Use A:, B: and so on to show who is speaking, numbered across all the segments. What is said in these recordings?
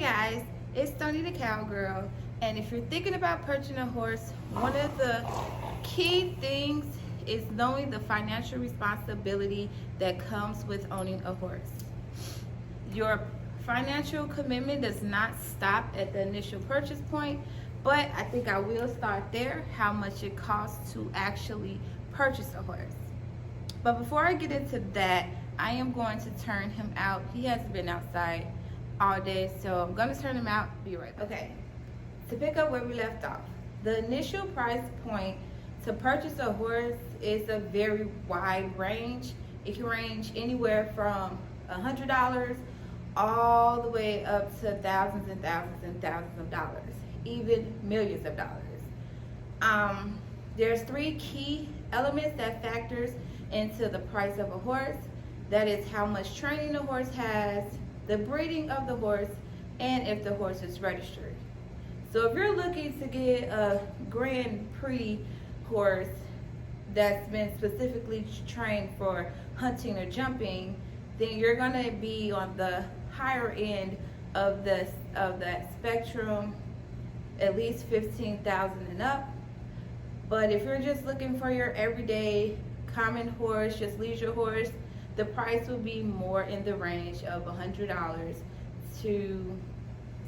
A: guys, it's Tony the Cowgirl, and if you're thinking about purchasing a horse, one of the key things is knowing the financial responsibility that comes with owning a horse. Your financial commitment does not stop at the initial purchase point, but I think I will start there, how much it costs to actually purchase a horse. But before I get into that, I am going to turn him out. He hasn't been outside all day, so I'm going to turn him out. Be right back. Okay, to pick up where we left off, the initial price point to purchase a horse is a very wide range. It can range anywhere from $100 all the way up to thousands and thousands and thousands of dollars, even millions of dollars. There's three key elements that factors into the price of a horse. That is how much training the horse has, the breeding of the horse, and if the horse is registered. So if you're looking to get a Grand Prix horse that's been specifically trained for hunting or jumping, then you're going to be on the higher end of that spectrum, at least $15,000 and up. But if you're just looking for your everyday common horse, just leisure horse, the price will be more in the range of $100 to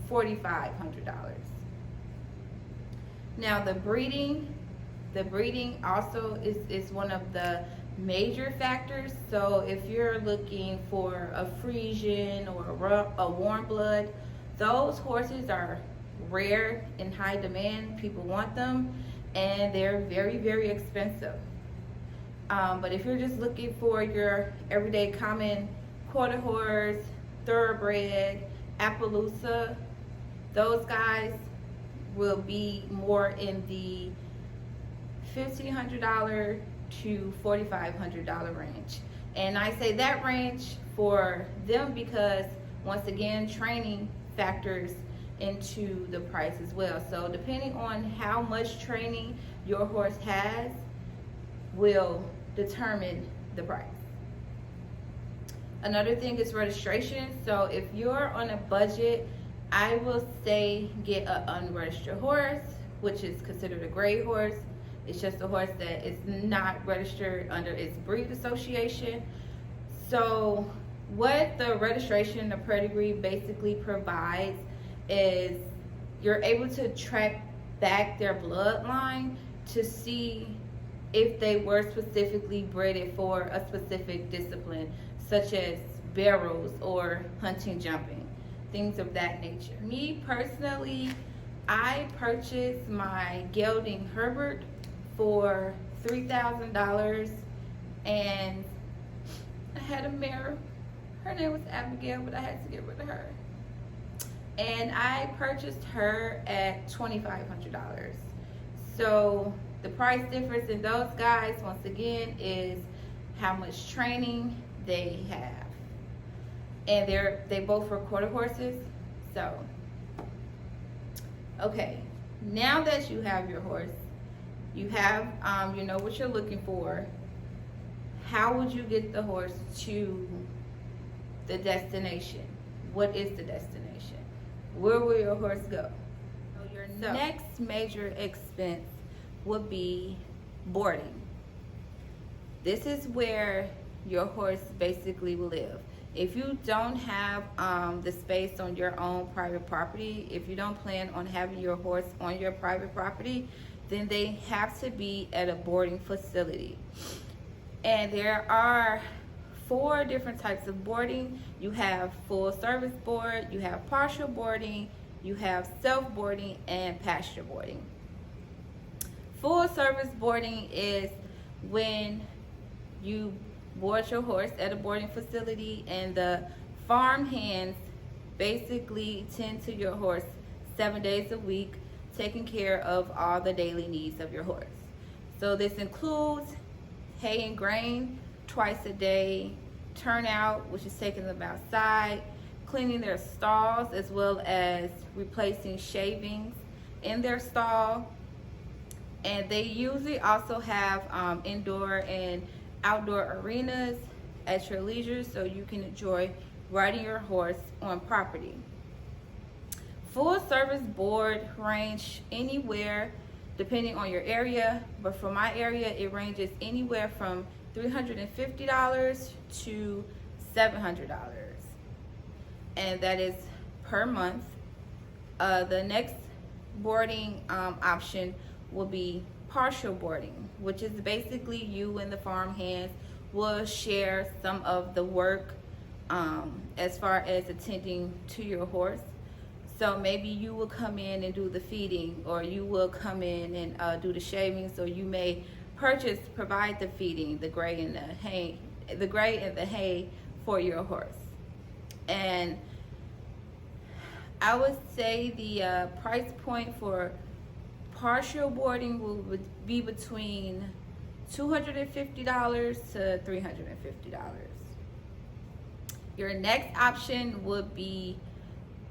A: $4,500. Now the breeding also is one of the major factors. So if you're looking for a Frisian or a warm blood, those horses are rare, in high demand. People want them, and they're very, very expensive. But if you're just looking for your everyday common quarter horse, thoroughbred, Appaloosa, those guys will be more in the $1,500 to $4,500 range. And I say that range for them because, once again, training factors into the price as well. So depending on how much training your horse has will determine the price. Another thing is registration. So if you're on a budget, I will say get an unregistered horse, which is considered a gray horse. It's just a horse that is not registered under its breed association. So what the registration, the pedigree basically provides is you're able to track back their bloodline to see if they were specifically bred for a specific discipline, such as barrels or hunting, jumping, things of that nature. Me personally, I purchased my Gelding Herbert for $3,000, and I had a mare. Her name was Abigail, but I had to get rid of her. And I purchased her at $2,500. So the price difference in those guys, once again, is how much training they have. And they both were quarter horses. So, okay, now that you have your horse, you have, you know what you're looking for. How would you get the horse to the destination? What is the destination? Where will your horse go? So your next major expense would be boarding. This is where your horse basically will live. If you don't have the space on your own private property, if you don't plan on having your horse on your private property, then they have to be at a boarding facility. And there are 4 different types of boarding. You have full service board, you have partial boarding, you have self-boarding, and pasture boarding. Full service boarding is when you board your horse at a boarding facility and the farm hands basically tend to your horse 7 days a week, taking care of all the daily needs of your horse. So this includes hay and grain twice a day, turnout, which is taking them outside, cleaning their stalls, as well as replacing shavings in their stall. And they usually also have indoor and outdoor arenas at your leisure, so you can enjoy riding your horse on property. Full service board range anywhere depending on your area, but for my area it ranges anywhere from $350 to $700, and that is per month. The next boarding option will be partial boarding, which is basically you and the farm hands will share some of the work as far as attending to your horse. So maybe you will come in and do the feeding, or you will come in and do the shavings, or you may provide the feeding, the gray and the hay for your horse. And I would say the price point for partial boarding would be between $250 to $350. Your next option would be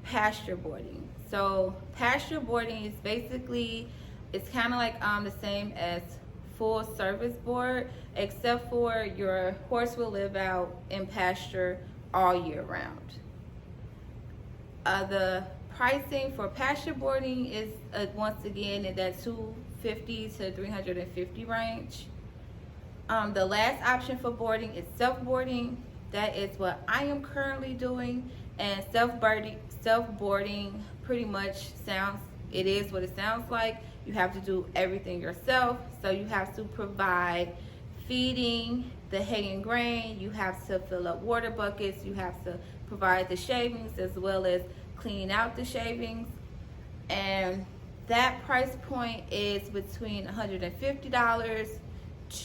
A: pasture boarding. So pasture boarding is basically, it's kind of like the same as full service board, except for your horse will live out in pasture all year round. The pricing for pasture boarding is once again in that $250 to $350 range. The last option for boarding is self-boarding. That is what I am currently doing, and self-boarding pretty much it is what it sounds like. You have to do everything yourself. So you have to provide feeding, the hay and grain, you have to fill up water buckets, you have to provide the shavings as well as clean out the shavings. And that price point is between $150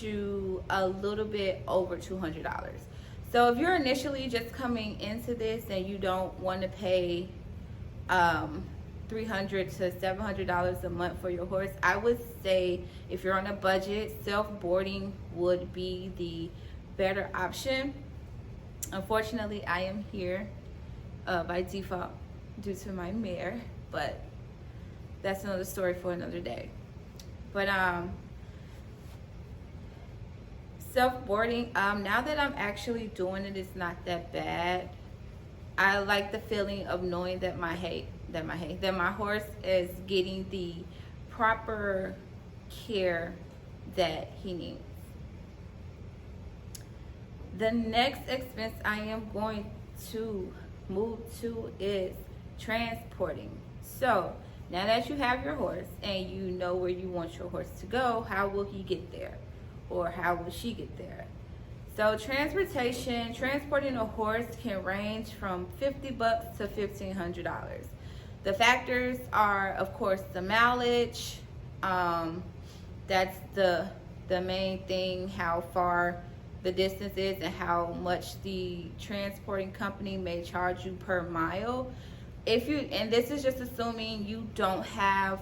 A: to a little bit over $200. So if you're initially just coming into this and you don't want to pay $300 to $700 a month for your horse, I would say if you're on a budget, self-boarding would be the better option. Unfortunately, I am here by default due to my mare, but that's another story for another day. But self-boarding, now that I'm actually doing it, it's not that bad. I like the feeling of knowing that my horse is getting the proper care that he needs. The next expense I am going to move to is transporting. So now that you have your horse and you know where you want your horse to go, how will he get there? Or how will she get there? So transporting a horse can range from $50 to $1,500. The factors are, of course, the mileage. That's the main thing, how far the distance is and how much the transporting company may charge you per mile. And this is just assuming you don't have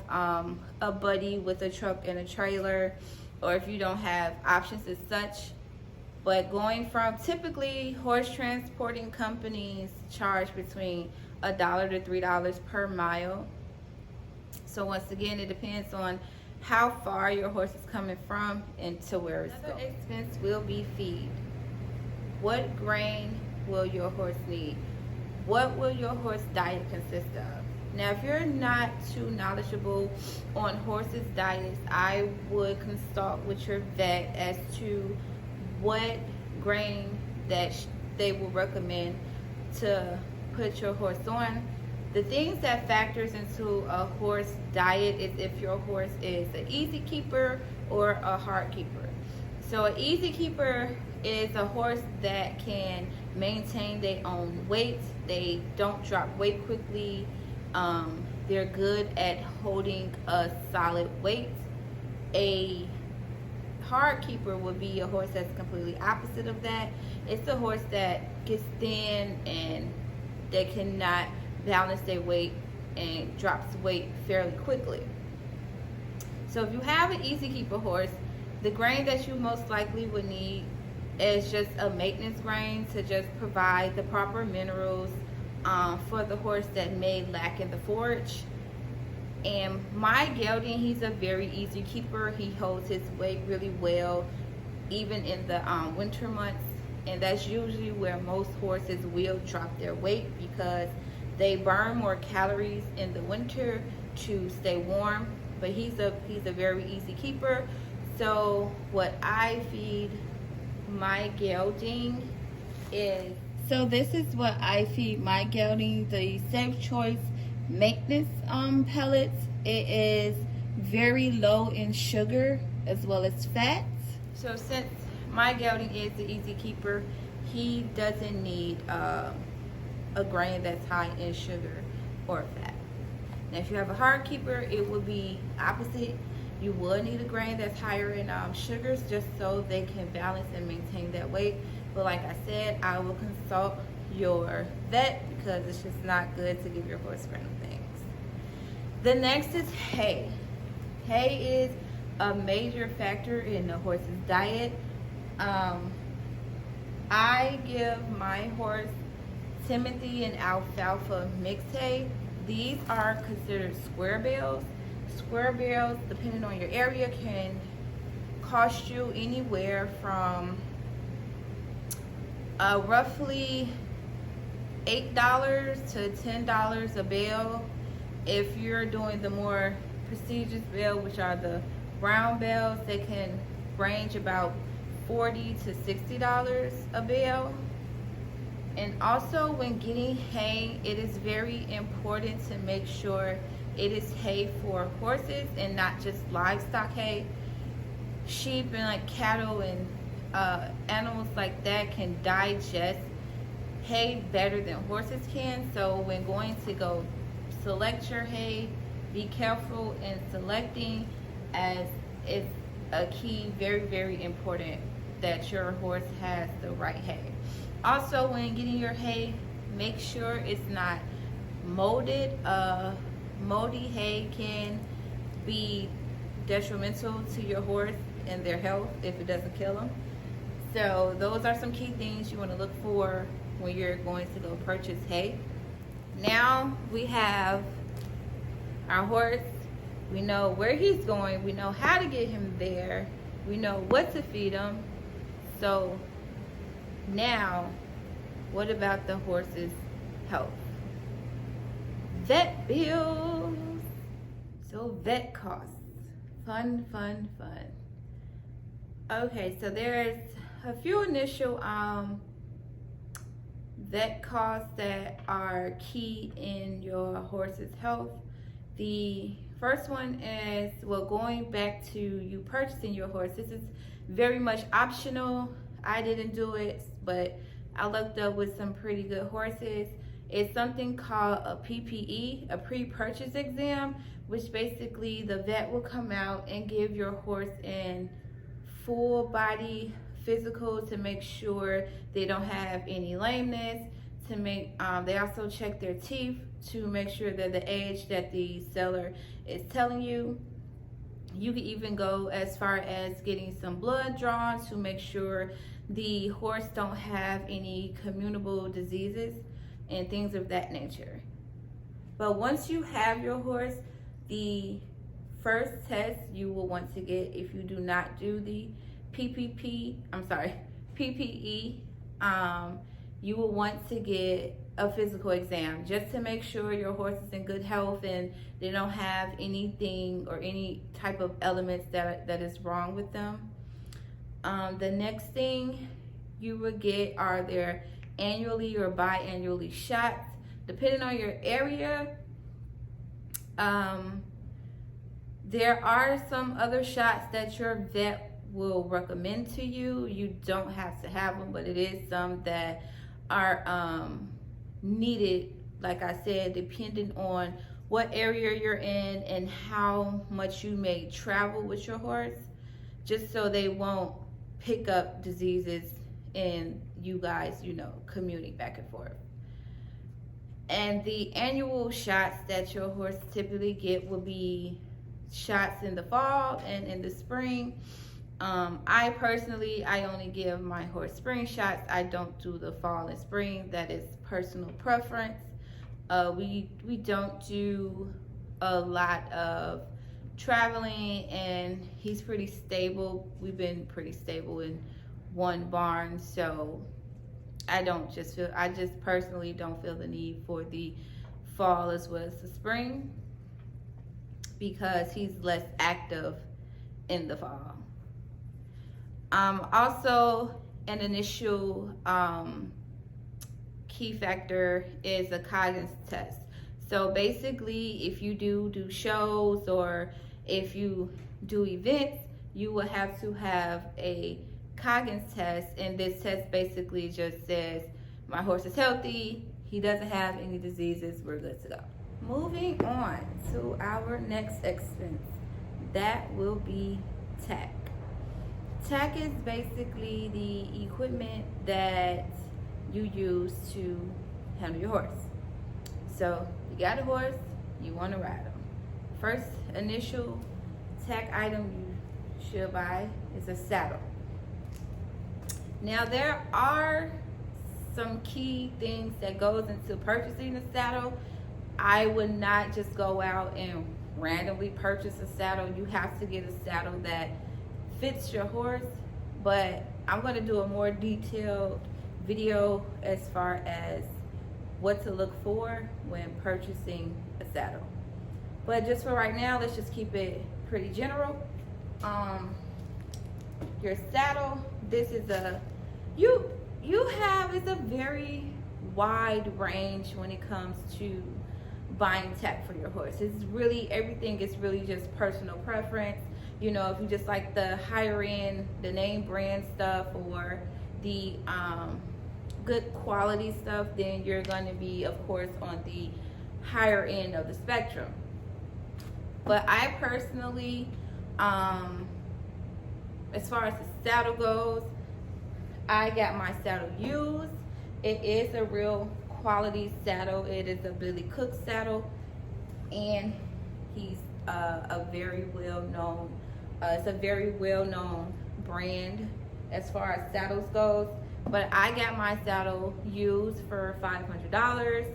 A: a buddy with a truck and a trailer, or if you don't have options as such. But going from, typically horse transporting companies charge between $1 to $3 per mile. So once again, it depends on how far your horse is coming from and to where it's going. Another expense will be feed. What grain will your horse need? What will your horse diet consist of? Now, if you're not too knowledgeable on horses' diets, I would consult with your vet as to what grain that they will recommend to put your horse on. The things that factors into a horse diet is if your horse is an easy keeper or a hard keeper. So an easy keeper is a horse that can maintain their own weight. They don't drop weight quickly. They're good at holding a solid weight. A hard keeper would be a horse that's completely opposite of that. It's a horse that gets thin and they cannot balance their weight and drops weight fairly quickly. So if you have an easy keeper horse, the grain that you most likely would need is just a maintenance grain to just provide the proper minerals for the horse that may lack in the forage. And my gelding, he's a very easy keeper. He holds his weight really well, even in the winter months. And that's usually where most horses will drop their weight, because They burn more calories in the winter to stay warm, but he's a very easy keeper. So what I feed my gelding is, so this is what I feed my gelding, the Safe Choice maintenance pellets. It is very low in sugar as well as fats. So since my gelding is the easy keeper, he doesn't need a grain that's high in sugar or fat. Now if you have a hard keeper, it would be opposite. You would need a grain that's higher in sugars, just so they can balance and maintain that weight. But like I said, I will consult your vet, because it's just not good to give your horse random things. The next is hay. Hay is a major factor in the horse's diet. I give my horse Timothy and alfalfa mixed hay. These are considered square bales. Square bales, depending on your area, can cost you anywhere from roughly $8 to $10 a bale. If you're doing the more prestigious bale, which are the brown bales, they can range about $40 to $60 a bale. And also, when getting hay, it is very important to make sure it is hay for horses and not just livestock hay. Sheep and like cattle and animals like that can digest hay better than horses can. So when going to go select your hay, be careful in selecting, as it's a key, very, very important that your horse has the right hay. Also, when getting your hay, make sure it's not molded. Moldy hay can be detrimental to your horse and their health if it doesn't kill them. So those are some key things you want to look for when you're going to go purchase hay. Now we have our horse. We know where he's going. We know how to get him there. We know what to feed him. So now, what about the horse's health? Vet bills. So vet costs. Fun. Okay, so there's a few initial vet costs that are key in your horse's health. The first one is, well, going back to you purchasing your horse. This is very much optional. I didn't do it, but I looked up with some pretty good horses. It's something called a PPE, a pre-purchase exam, which basically the vet will come out and give your horse an full body physical to make sure they don't have any lameness. To make they also check their teeth to make sure that the age that the seller is telling you. You can even go as far as getting some blood drawn to make sure the horse don't have any communicable diseases and things of that nature. But once you have your horse, the first test you will want to get, if you do not do the PPE, you will want to get a physical exam just to make sure your horse is in good health and they don't have anything or any type of elements that is wrong with them. The next thing you will get are their annually or biannually shots. Depending on your area, there are some other shots that your vet will recommend to you. You don't have to have them, but it is some that are needed, like I said, depending on what area you're in and how much you may travel with your horse, just so they won't pick up diseases and you guys, commuting back and forth. And the annual shots that your horse typically get will be shots in the fall and in the spring. I personally only give my horse spring shots. I don't do the fall and spring. That is personal preference. We don't do a lot of traveling, and he's pretty stable. We've been pretty stable in one barn, so I just personally don't feel the need for the fall as well as the spring, because he's less active in the fall. Also, an initial key factor is a Coggins test. So basically, if you do shows or if you do events, you will have to have a Coggins test, and this test basically just says my horse is healthy, he doesn't have any diseases, we're good to go. Moving on to our next expense, that will be tack. Tack is basically the equipment that you use to handle your horse. So you got a horse, you want to ride him. First initial tack item you should buy is a saddle. Now there are some key things that goes into purchasing a saddle. I would not just go out and randomly purchase a saddle. You have to get a saddle that fits your horse, but I'm going to do a more detailed video as far as what to look for when purchasing a saddle. But just for right now, let's just keep it pretty general. Your saddle, this is a it's a very wide range when it comes to buying tack for your horse. It's really, everything is really just personal preference. You know, if you just like the higher end, the name brand stuff, or the good quality stuff, then you're going to be, of course, on the higher end of the spectrum. But I personally, as far as the saddle goes, I got my saddle used. It is a real quality saddle. It is a Billy Cook saddle, and he's a very well-known, it's a very well-known brand as far as saddles goes. But I got my saddle used for $500.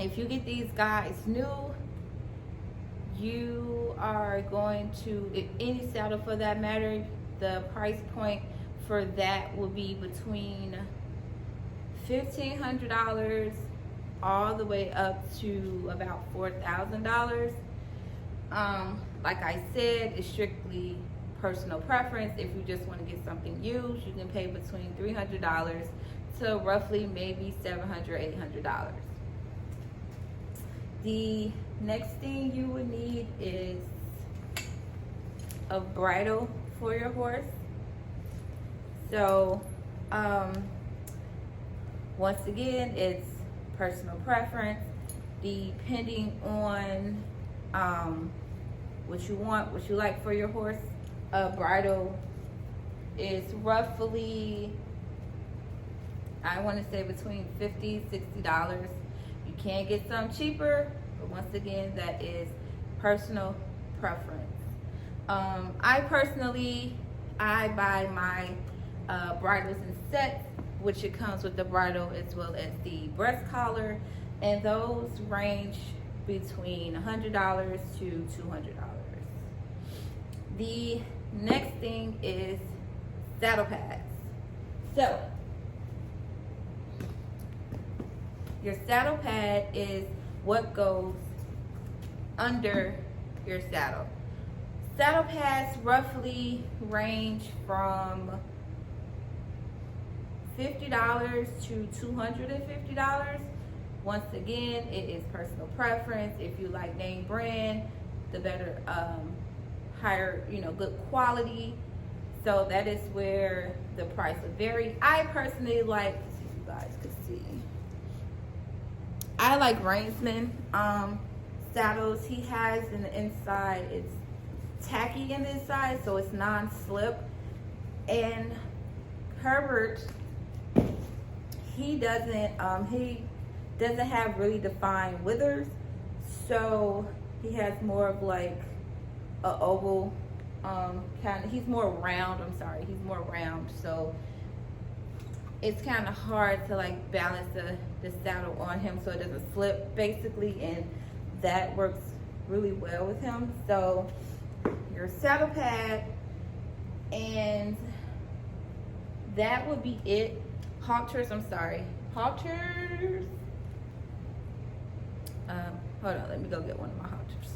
A: If you get these guys new, you are going to, if any saddle for that matter, the price point for that will be between $1,500 all the way up to about $4,000. Like I said, it's strictly personal preference. If you just want to get something used, you can pay between $300 to roughly maybe $700, $800. The next thing you would need is a bridle for your horse. So once again, it's personal preference depending on what you want, what you like for your horse. A bridle is roughly, I want to say, between $50, $60. You can get some cheaper, but once again, that is personal preference. I personally, I buy my bridles in sets, which it comes with the bridle as well as the breast collar, and those range between $100 to $200. The next thing is saddle pads. So your saddle pad is what goes under your saddle. Saddle pads roughly range from $50 to $250. Once again, it is personal preference. If you like name brand, the better, higher, good quality. So that is where the price will vary. I personally like, if you guys could see, I like Rainsman saddles. He has in the inside, it's tacky in the inside, so it's non-slip. And Herbert, he doesn't have really defined withers, so he has more of like a oval kind of, he's more round, he's more round, so it's kind of hard to like balance the saddle on him so it doesn't slip basically, and that works really well with him. So your saddle pad, and that would be it. Halters, Hold on, let me go get one of my halters.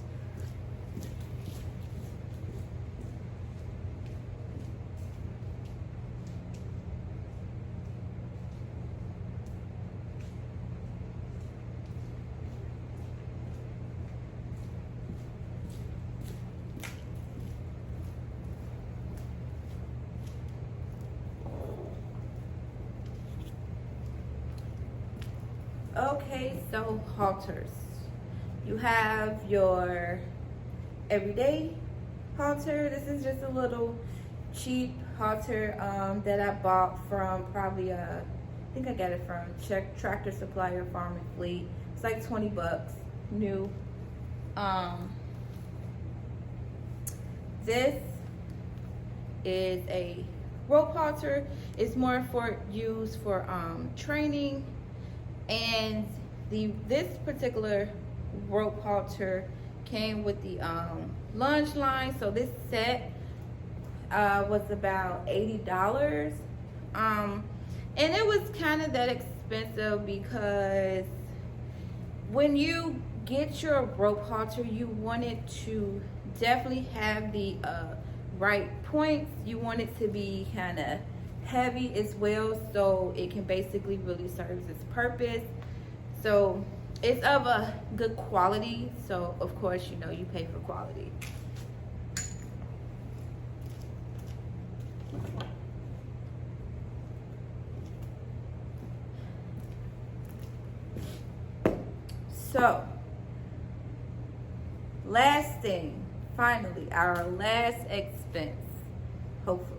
A: Okay, so halters. You have your everyday halter. This is just a little cheap halter that I bought from probably I think I got it from Tractor Supply or Farm and Fleet. It's like 20 bucks new. This is a rope halter. It's more for used for training. And this particular rope halter came with the lunge line. So this set was about $80. And it was kind of that expensive because when you get your rope halter, you want it to definitely have the right points. You want it to be kind of heavy as well, so it can basically really serve its purpose. So it's of a good quality, so of course, you know, you pay for quality. So last thing, finally, our last expense, hopefully,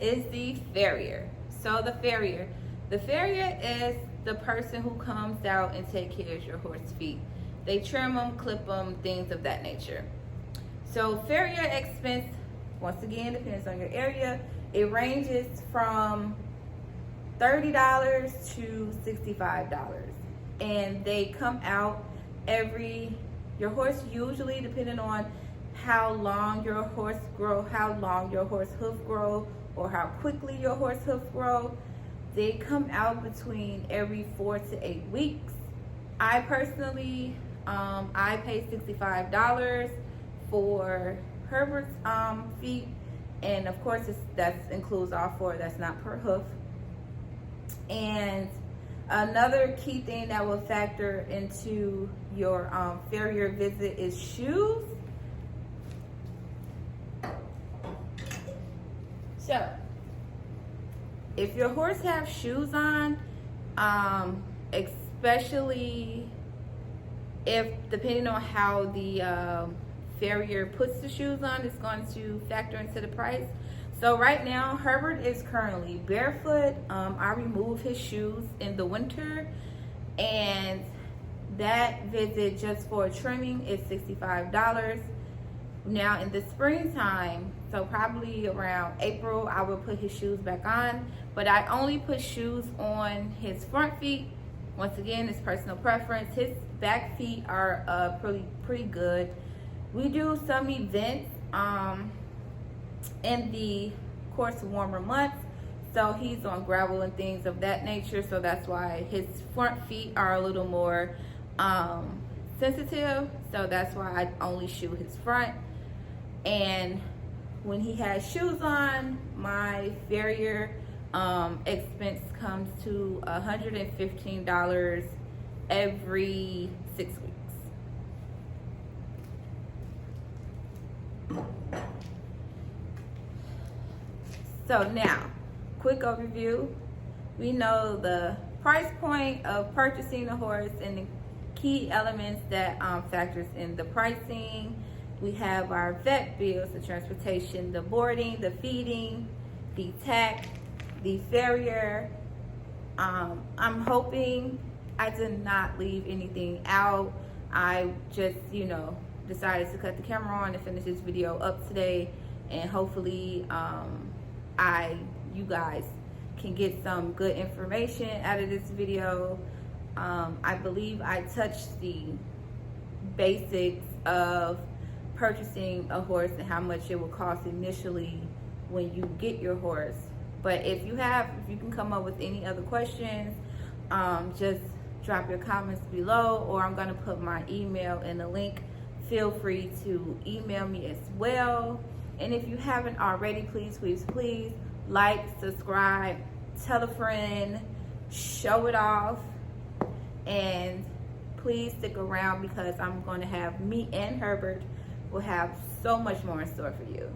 A: is the farrier. So the farrier is the person who comes out and take care of your horse feet. They trim them, clip them, things of that nature. So farrier expense, once again, depends on your area. It ranges from $30 to $65. And they come out your horse usually, depending on how long your horse hoof grow, or how quickly your horse hoof grow, they come out between every 4 to 8 weeks. I personally, I pay $65 for Herbert's feet, and of course that includes all 4. That's not per hoof. And another key thing that will factor into your farrier visit is shoes. So, if your horse have shoes on, especially if depending on how the farrier puts the shoes on, it's going to factor into the price. So right now, Herbert is currently barefoot. I remove his shoes in the winter, and that visit just for trimming is $65. Now in the springtime, so probably around April, I will put his shoes back on, but I only put shoes on his front feet. Once again, it's personal preference. His back feet are pretty good. We do some events in the, of course, warmer months, so he's on gravel and things of that nature, so that's why his front feet are a little more sensitive, so that's why I only shoe his front. And when he has shoes on, my farrier expense comes to $115 every 6 weeks. So now, quick overview. We know the price point of purchasing a horse and the key elements that factors in the pricing. We have our vet bills, the transportation, the boarding, the feeding, the tack, the farrier. I'm hoping I did not leave anything out. I just, decided to cut the camera on and finish this video up today, and hopefully you guys can get some good information out of this video. I believe I touched the basics of purchasing a horse and how much it will cost initially when you get your horse. But if you can come up with any other questions, just drop your comments below, or I'm going to put my email in the link. Feel free to email me as well. And if you haven't already, please like, subscribe, tell a friend, show it off, and please stick around because I'm going to have me and Herbert will have so much more in store for you.